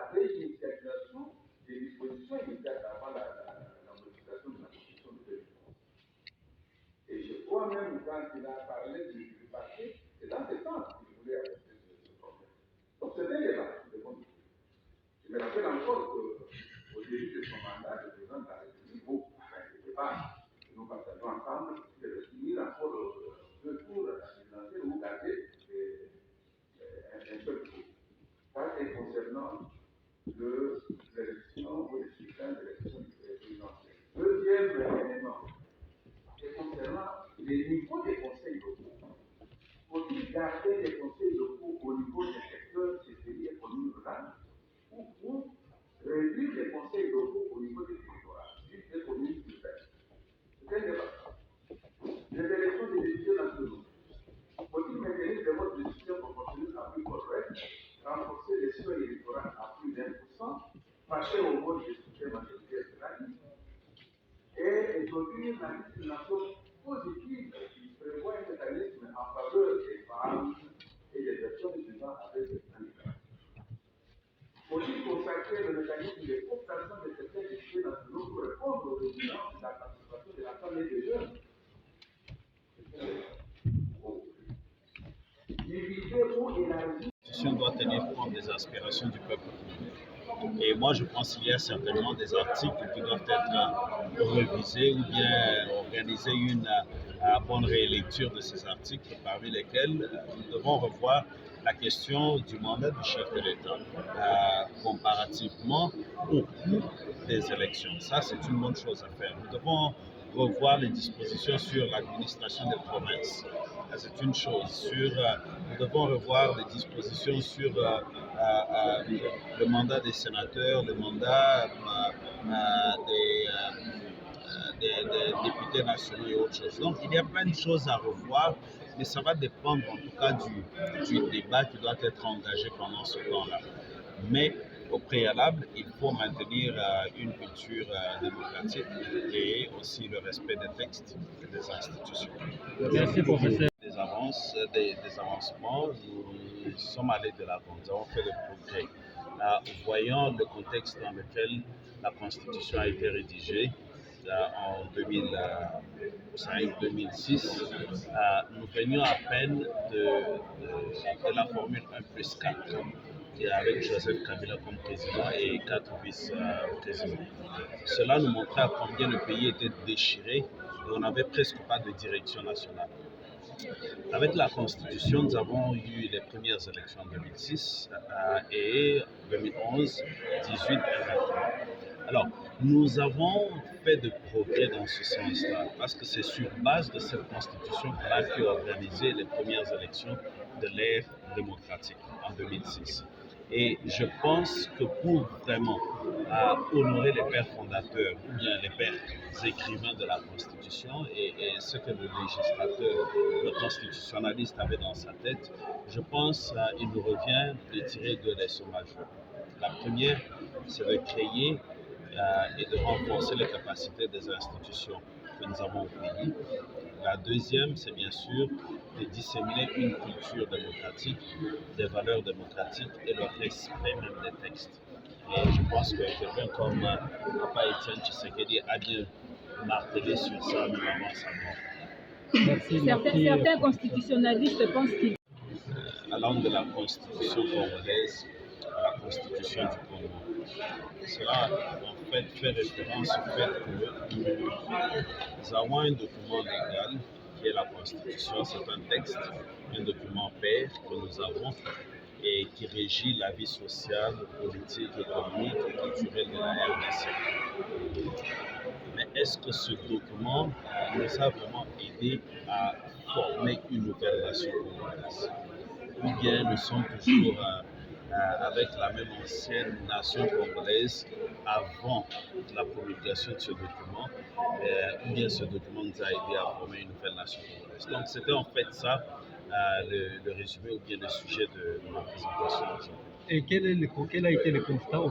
après l'initialisation des dispositions immédiates avant la modification de la Constitution de 2011. Et je crois même quand il a parlé du parquet, c'est dans ce sens qu'il voulait arrêter ce problème. Donc c'était les là, de bon. Je me rappelle encore qu'au début de son mandat, le président de la République, n'était pas, nous partageons ensemble, de le finir encore deux tours à la présidentielle où garder un seul tour. Ça, c'est concernant l'élection ou le scrutin de l'élection présidentielle. Deuxième élément, c'est concernant les niveaux des conseils locaux. Faut-il garder les conseils locaux au niveau des secteurs, c'est-à-dire communes rurales, ou pour réduire les conseils locaux au niveau des territoires, juste des communes urbaines? C'est un débat. Les élections des députés nationaux. Faut-il maintenir des modes de soutien proportionnels à plus correct, renforcer les seuils électoraux à plus d'1%, passer au mode de soutien majoritaire de la liste, et introduire la discrimination positive qui prévoit un mécanisme en faveur des femmes et des personnes vivant avec des handicaps. Faut-il consacrer le mécanisme de cooptation de certains députés nationaux pour répondre aux exigences de la participation de la femme et des jeunes? La Constitution doit tenir compte des aspirations du peuple. Et moi, je pense qu'il y a certainement des articles qui doivent être révisés ou bien organiser une bonne rélecture de ces articles, parmi lesquels nous devons revoir la question du mandat du chef de l'État comparativement au coût des élections. Ça, c'est une bonne chose à faire. Nous devons revoir les dispositions sur l'administration des provinces. C'est une chose. Nous devons revoir les dispositions sur le mandat des sénateurs, le mandat des députés nationaux et autres choses. Donc, il y a plein de choses à revoir, mais ça va dépendre en tout cas du débat qui doit être engagé pendant ce temps-là. Mais au préalable, il faut maintenir une culture démocratique et aussi le respect des textes et des institutions. Merci, professeur. Des avancements, nous sommes allés de l'avant, nous avons fait des progrès. Voyant le contexte dans lequel la Constitution a été rédigée, en 2005-2006, nous venions à peine de la formule 1+4, avec Joseph Kabila comme président et 4 vice-présidents. Cela nous montrait à combien le pays était déchiré et on n'avait presque pas de direction nationale. Avec la Constitution, nous avons eu les premières élections en 2006 et 2011, 18 et 23. Alors, nous avons fait de progrès dans ce sens-là, parce que c'est sur base de cette Constitution qu'on a pu organiser les premières élections de l'ère démocratique en 2006. Et je pense que pour vraiment honorer les pères fondateurs ou bien les pères écrivains de la Constitution et ce que le législateur, le constitutionnaliste avait dans sa tête, je pense qu'il nous revient de tirer deux leçons majeures. La première, c'est de créer et de renforcer les capacités des institutions que nous avons au pays. La deuxième, c'est bien sûr de disséminer une culture démocratique, des valeurs démocratiques et le respect même des textes. Et je pense que quelqu'un comme Papa Etienne Tshisekedi a bien martelé sur ça, même avant sa mort. Certains constitutionnalistes pensent qu'il allant de la Constitution congolaise à la Constitution du Congo. Cela, en fait, fait référence au fait que nous avons un document légal qui est la Constitution. C'est un texte, un document père que nous avons et qui régit la vie sociale, politique, économique et culturelle de la RDC. Mais est-ce que ce document nous a vraiment aidé à former une nouvelle nation congolaise? Ou bien nous sommes toujours avec la même ancienne nation congolaise avant la promulgation de ce document, ou bien ce document nous a aidé à former une nouvelle nation congolaise. Donc c'était en fait ça le résumé ou bien le sujet de ma présentation aujourd'hui. Et quel a été le constat